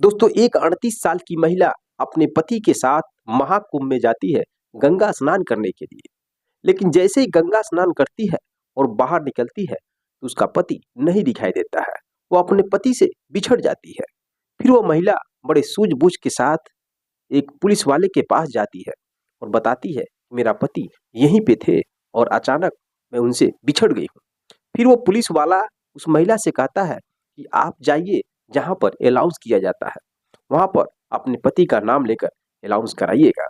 दोस्तों, एक 38 साल की महिला अपने पति के साथ महाकुंभ में जाती है गंगा स्नान करने के लिए। लेकिन जैसे ही गंगा स्नान करती है और बाहर निकलती है तो उसका पति नहीं दिखाई देता है। वो अपने पति से बिछड़ जाती है। फिर वो महिला बड़े सूझबूझ के साथ एक पुलिस वाले के पास जाती है और बताती है, मेरा पति यहीं पे थे और अचानक मैं उनसे बिछड़ गई हूँ। फिर वो पुलिस वाला उस महिला से कहता है कि आप जाइए जहाँ पर अलाउंस किया जाता है, वहाँ पर अपने पति का नाम लेकर अलाउंस कराइएगा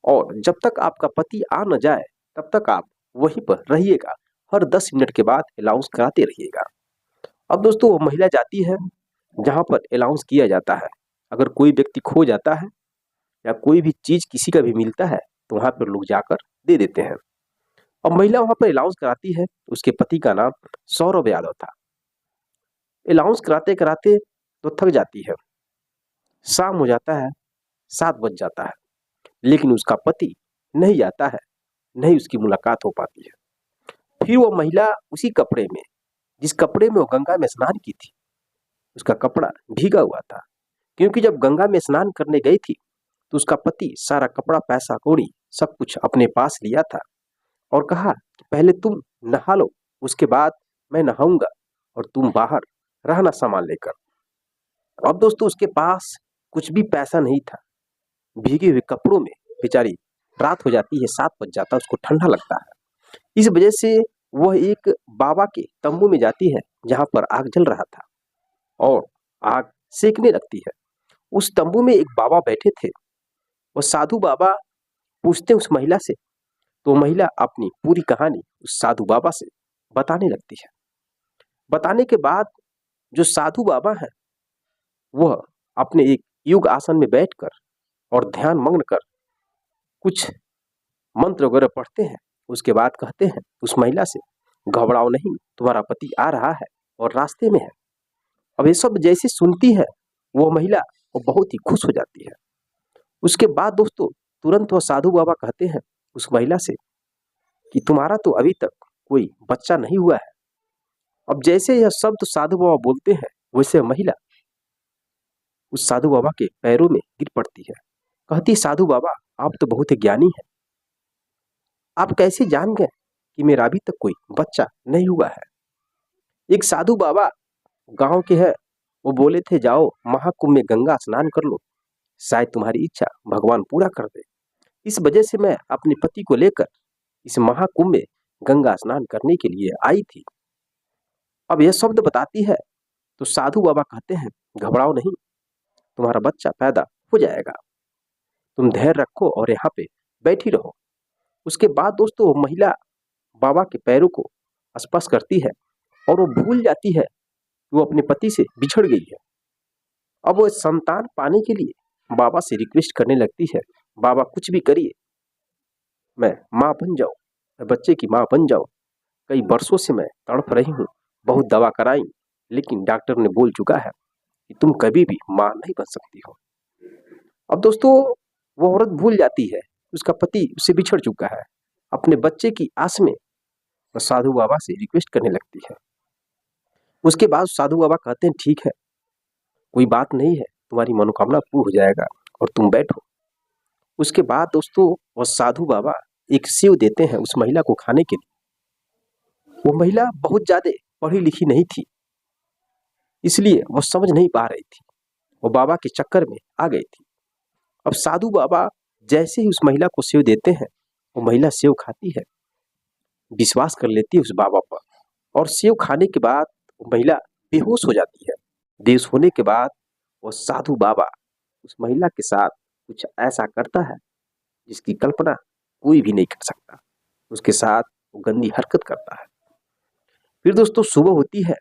और जब तक आपका पति आ न जाए तब तक आप वहीं पर रहिएगा। हर 10 मिनट के बाद अलाउंस कराते रहिएगा। अब दोस्तों, वो महिला जाती है जहाँ पर अलाउंस किया जाता है। अगर कोई व्यक्ति खो जाता है या कोई भी चीज किसी का भी मिलता है तो वहाँ पर लोग जाकर दे देते हैं। अब महिला वहाँ पर अलाउंस कराती है। उसके पति का नाम सौरभ यादव था। अलाउंस कराते कराते तो थक जाती है। शाम हो जाता है, 7 बज जाता है, लेकिन उसका पति नहीं आता है, नहीं उसकी मुलाकात हो पाती है। फिर वो महिला उसी कपड़े में, जिस कपड़े में वो गंगा में स्नान की थी, उसका कपड़ा भीगा हुआ था। क्योंकि जब गंगा में स्नान करने गई थी तो उसका पति सारा कपड़ा, पैसा कौड़ी सब कुछ अपने पास लिया था और कहा कि पहले तुम नहा लो, उसके बाद मैं नहाऊंगा और तुम बाहर रहना सामान लेकर। अब दोस्तों, उसके पास कुछ भी पैसा नहीं था। भीगे हुए कपड़ों में बेचारी रात हो जाती है, 7 बज जाता है, उसको ठंडा लगता है। इस वजह से वह एक बाबा के तंबू में जाती है जहां पर आग जल रहा था और आग सेकने लगती है। उस तंबू में एक बाबा बैठे थे। वो साधु बाबा पूछते हैं उस महिला से, तो महिला अपनी पूरी कहानी उस साधु बाबा से बताने लगती है। बताने के बाद जो साधु बाबा है वह अपने एक योग आसन में बैठकर और ध्यान मग्न कर कुछ मंत्र वगैरह पढ़ते हैं। उसके बाद कहते हैं उस महिला से, घबराओ नहीं, तुम्हारा पति आ रहा है और रास्ते में है। अब ये सब जैसे सुनती है वो महिला, वो बहुत ही खुश हो जाती है। उसके बाद दोस्तों, तुरंत वह साधु बाबा कहते हैं उस महिला से कि तुम्हारा तो अभी तक कोई बच्चा नहीं हुआ है। अब जैसे यह शब्द साधु बाबा बोलते हैं वैसे महिला उस साधु बाबा के पैरों में गिर पड़ती है। कहती, साधु बाबा आप तो बहुत ही ज्ञानी हैं, आप कैसे जान गए कि मेरा अभी तक कोई बच्चा नहीं हुआ है। एक साधु बाबा गांव के हैं, वो बोले थे जाओ महाकुंभ में गंगा स्नान कर लो, शायद तुम्हारी इच्छा भगवान पूरा कर दे। इस वजह से मैं अपने पति को लेकर इस महाकुंभ में गंगा स्नान करने के लिए आई थी। अब यह शब्द बताती है तो साधु बाबा कहते हैं, घबराओ नहीं, तुम्हारा बच्चा पैदा हो जाएगा, तुम धैर्य रखो और यहाँ पे बैठी रहो। उसके बाद दोस्तों, वो महिला बाबा के पैरों को स्पर्श करती है और वो भूल जाती है कि वो अपने पति से बिछड़ गई है। अब वो संतान पाने के लिए बाबा से रिक्वेस्ट करने लगती है, बाबा कुछ भी करिए, मैं माँ बन जाऊं, मैं बच्चे की माँ बन जाऊं। कई वर्षों से मैं तड़प रही हूँ, बहुत दवा कराई, लेकिन डॉक्टर ने बोल चुका है कि तुम कभी भी माँ नहीं बन सकती हो। अब दोस्तों, वो औरत भूल जाती है उसका पति उससे बिछड़ चुका है। अपने बच्चे की आस में वो साधु बाबा से रिक्वेस्ट करने लगती है। उसके बाद साधु बाबा कहते हैं, ठीक है, कोई बात नहीं है, तुम्हारी मनोकामना पूर्ण हो जाएगा और तुम बैठो। उसके बाद दोस्तों, वो साधु बाबा एक सेव देते हैं उस महिला को खाने के लिए। वो महिला बहुत ज्यादा पढ़ी लिखी नहीं थी, इसलिए वो समझ नहीं पा रही थी, वो बाबा के चक्कर में आ गई थी। अब साधु बाबा जैसे ही उस महिला को सेव देते हैं, वो महिला सेव खाती है, विश्वास कर लेती है उस बाबा पर, और सेव खाने के बाद वो महिला बेहोश हो जाती है। बेहोश होने के बाद वो साधु बाबा उस महिला के साथ कुछ ऐसा करता है जिसकी कल्पना कोई भी नहीं कर सकता। उसके साथ वो गंदी हरकत करता है। फिर दोस्तों, सुबह होती है,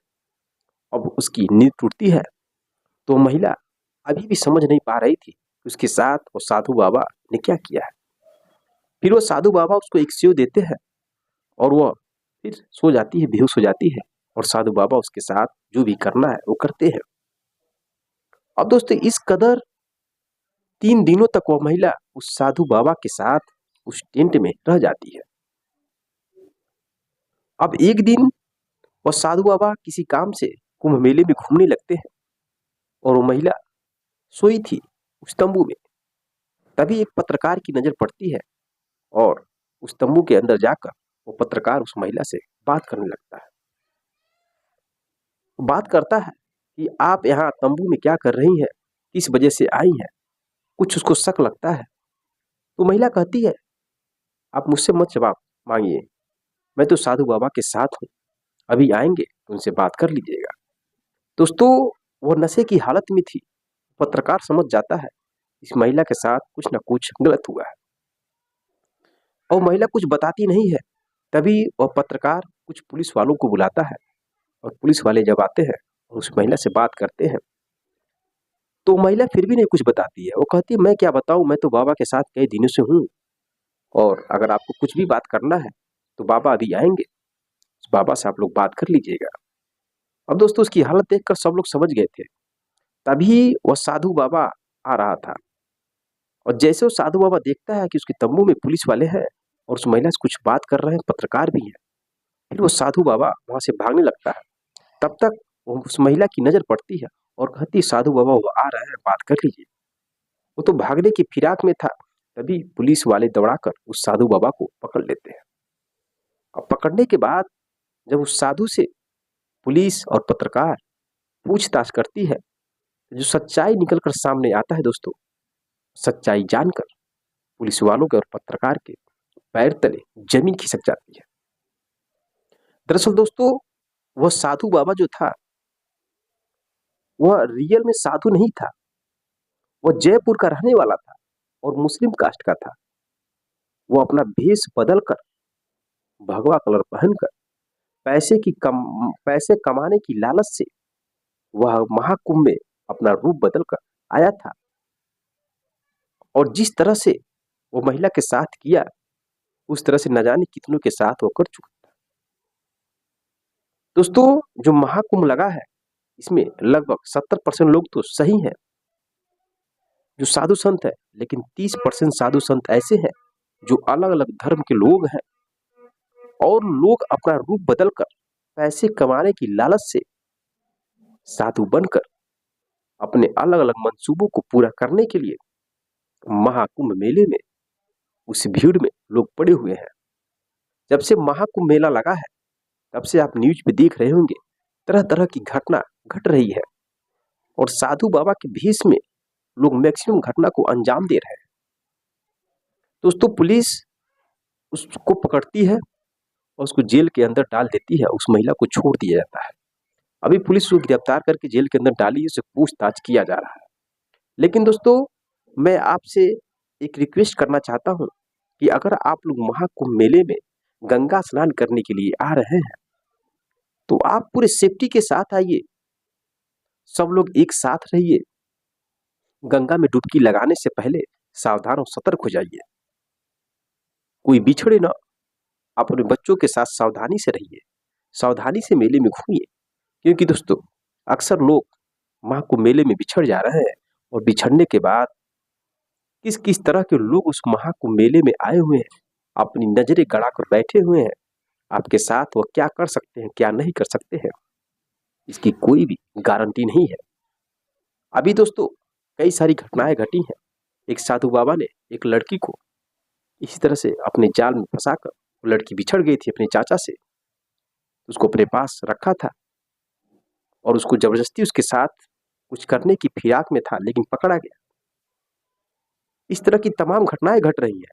अब उसकी नींद टूटती है, तो महिला अभी भी समझ नहीं पा रही थी कि उसके साथ वो साधु बाबा ने क्या किया है। फिर वो साधु बाबा उसको एक सेव देते हैं और वह फिर सो जाती है, बेहोश हो जाती है, और साधु बाबा उसके साथ जो भी करना है वो करते हैं। अब दोस्तों, इस कदर 3 दिनों तक वह महिला उस साधु बाबा के साथ उस टेंट में रह जाती है। अब एक दिन वह साधु बाबा किसी काम से कुंभ मेले में घूमने लगते हैं और वो महिला सोई थी उस तंबू में। तभी एक पत्रकार की नजर पड़ती है और उस तंबू के अंदर जाकर वो पत्रकार उस महिला से बात करने लगता है। बात करता है कि आप यहाँ तंबू में क्या कर रही हैं, किस वजह से आई हैं। कुछ उसको शक लगता है तो महिला कहती है, आप मुझसे मत जवाब मांगिए, मैं तो साधु बाबा के साथ हूँ, अभी आएंगे तो उनसे बात कर लीजिएगा। दोस्तों, वो नशे की हालत में थी। पत्रकार समझ जाता है इस महिला के साथ कुछ ना कुछ गलत हुआ है और महिला कुछ बताती नहीं है। तभी वह पत्रकार कुछ पुलिस वालों को बुलाता है और पुलिस वाले जब आते हैं और उस महिला से बात करते हैं तो महिला फिर भी नहीं कुछ बताती है। वो कहती है, मैं क्या बताऊं, मैं तो बाबा के साथ कई दिनों से हूँ और अगर आपको कुछ भी बात करना है तो बाबा अभी आएंगे, उस बाबा से आप लोग बात कर लीजिएगा। अब दोस्तों, उसकी हालत देखकर सब लोग समझ गए थे। तभी वह साधु बाबा आ रहा था और जैसे वो साधु बाबा देखता है कि उसके तंबू में पुलिस वाले हैं और उस महिला से कुछ बात कर रहे हैं, पत्रकार भी हैं, फिर वो साधु बाबा वहां से भागने लगता है। तब तक वो उस महिला की नजर पड़ती है और कहती है, साधु बाबा वो आ रहे हैं, बात कर लीजिए। वो तो भागने की फिराक में था। तभी पुलिस वाले दौड़ाकर उस साधु बाबा को पकड़ लेते हैं और पकड़ने के बाद जब उस साधु से पुलिस और पत्रकार पूछताछ करती है तो जो सच्चाई निकलकर सामने आता है दोस्तों, सच्चाई जानकर पुलिस वालों के और पत्रकार के पैर तले जमीन खिसक जाती है। दरअसल दोस्तों, वह साधु बाबा जो था वह रियल में साधु नहीं था। वह जयपुर का रहने वाला था और मुस्लिम कास्ट का था। वो अपना भेष बदलकर, भगवा कलर पहनकर, पैसे कमाने की लालच से वह महाकुंभ में अपना रूप बदलकर आया था और जिस तरह से वो महिला के साथ किया उस तरह से न जाने कितनों के साथ वो कर चुका था। दोस्तों, जो महाकुंभ लगा है इसमें लगभग 70% लोग तो सही हैं जो साधु संत है, लेकिन 30% साधु संत ऐसे हैं जो अलग अलग धर्म के लोग हैं और लोग अपना रूप बदलकर पैसे कमाने की लालच से साधु बनकर अपने अलग अलग मंसूबों को पूरा करने के लिए महाकुंभ मेले में उस भीड़ में लोग पड़े हुए हैं। जब से महाकुंभ मेला लगा है तब से आप न्यूज पे देख रहे होंगे तरह तरह की घटना घट रही है और साधु बाबा के भेष में लोग मैक्सिमम घटना को अंजाम दे रहे हैं। दोस्तों, पुलिस उसको पकड़ती है और उसको जेल के अंदर डाल देती है। उस महिला को छोड़ दिया जाता है। अभी पुलिस को गिरफ्तार करके जेल के अंदर डाली, उसे पूछताछ किया जा रहा है। लेकिन दोस्तों, मैं आपसे एक रिक्वेस्ट करना चाहता हूं कि अगर आप लोग महाकुंभ मेले में गंगा स्नान करने के लिए आ रहे हैं तो आप पूरे सेफ्टी के साथ आइए, सब लोग एक साथ रहिए। गंगा में डुबकी लगाने से पहले सावधान और सतर्क हो जाइए, कोई बिछड़े ना। अपने बच्चों के साथ सावधानी से रहिए, सावधानी से मेले में घूमिए, क्योंकि दोस्तों अक्सर लोग महाकुंभ मेले में बिछड़ जा रहे हैं और बिछड़ने के बाद किस किस तरह के लोग उस महाकुंभ मेले में आए हुए हैं, अपनी नजरें गड़ाकर बैठे हुए हैं। आपके साथ वो क्या कर सकते हैं, क्या नहीं कर सकते हैं, इसकी कोई भी गारंटी नहीं है। अभी दोस्तों कई सारी घटनाएं घटी हैं। एक साधु बाबा ने एक लड़की को इसी तरह से अपने जाल में फंसाकर, वो लड़की बिछड़ गई थी अपने चाचा से, उसको अपने पास रखा था और उसको जबरदस्ती उसके साथ कुछ करने की फिराक में था, लेकिन पकड़ा गया। इस तरह की तमाम घटनाएं घट रही है।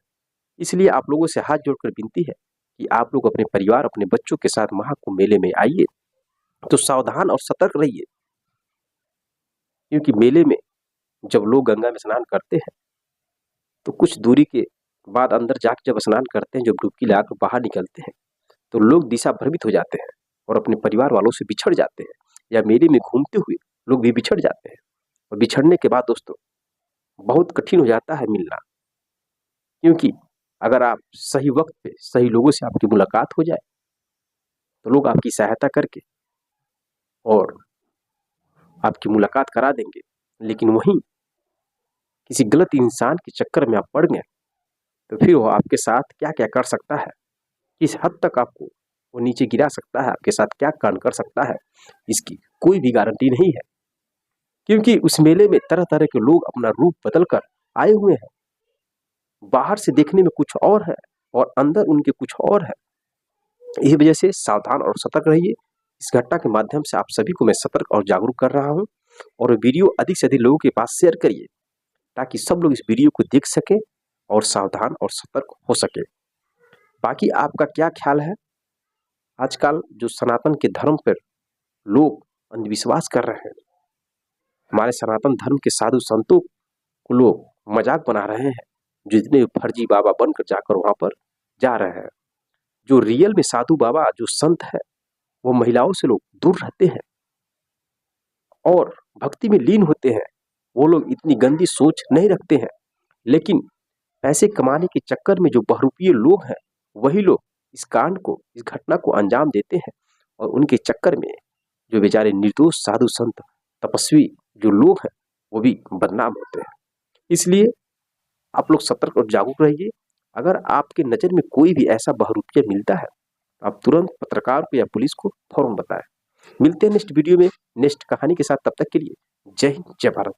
इसलिए आप लोगों से हाथ जोड़कर विनती है कि आप लोग अपने परिवार, अपने बच्चों के साथ महाकुंभ मेले में आइए तो सावधान और सतर्क रहिए, क्योंकि मेले में जब लोग गंगा में स्नान करते हैं तो कुछ दूरी के बाद अंदर जाकर जब स्नान करते हैं, जब डुबकी लगाकर बाहर निकलते हैं तो लोग दिशा भ्रमित हो जाते हैं और अपने परिवार वालों से बिछड़ जाते हैं, या मेले में घूमते हुए लोग भी बिछड़ जाते हैं। और बिछड़ने के बाद दोस्तों बहुत कठिन हो जाता है मिलना, क्योंकि अगर आप सही वक्त पे सही लोगों से आपकी मुलाकात हो जाए तो लोग आपकी सहायता करके और आपकी मुलाकात करा देंगे। लेकिन वहीं किसी गलत इंसान के चक्कर में आप पड़ गए तो फिर वो आपके साथ क्या क्या कर सकता है, किस हद तक आपको वो नीचे गिरा सकता है, आपके साथ क्या कांड कर सकता है, इसकी कोई भी गारंटी नहीं है। क्योंकि उस मेले में तरह तरह के लोग अपना रूप बदल कर आए हुए हैं। बाहर से देखने में कुछ और है और अंदर उनके कुछ और है। इस वजह से सावधान और सतर्क रहिए। इस घटना के माध्यम से आप सभी को मैं सतर्क और जागरूक कर रहा हूं, और वीडियो अधिक से अधिक लोगों के पास शेयर करिए ताकि सब लोग इस वीडियो को देख सकें और सावधान और सतर्क हो सके। बाकी आपका क्या ख्याल है? आजकल जो सनातन के धर्म पर लोग अंधविश्वास कर रहे हैं, हमारे सनातन धर्म के साधु संतों को लोग मजाक बना रहे हैं, जितने फर्जी बाबा बनकर जाकर वहां पर जा रहे हैं। जो रियल में साधु बाबा जो संत है वो महिलाओं से लोग दूर रहते हैं और भक्ति में लीन होते हैं। वो लोग इतनी गंदी सोच नहीं रखते हैं, लेकिन पैसे कमाने के चक्कर में जो बहरूपीय लोग हैं वही लोग इस कांड को, इस घटना को अंजाम देते हैं, और उनके चक्कर में जो बेचारे निर्दोष साधु संत तपस्वी जो लोग हैं वो भी बदनाम होते हैं। इसलिए आप लोग सतर्क और जागरूक रहिए। अगर आपके नजर में कोई भी ऐसा बहरूपिया मिलता है तो आप तुरंत पत्रकार को या पुलिस को फौरन बताएं। मिलते हैं नेक्स्ट वीडियो में नेक्स्ट कहानी के साथ। तब तक के लिए जय हिंद, जय भारत।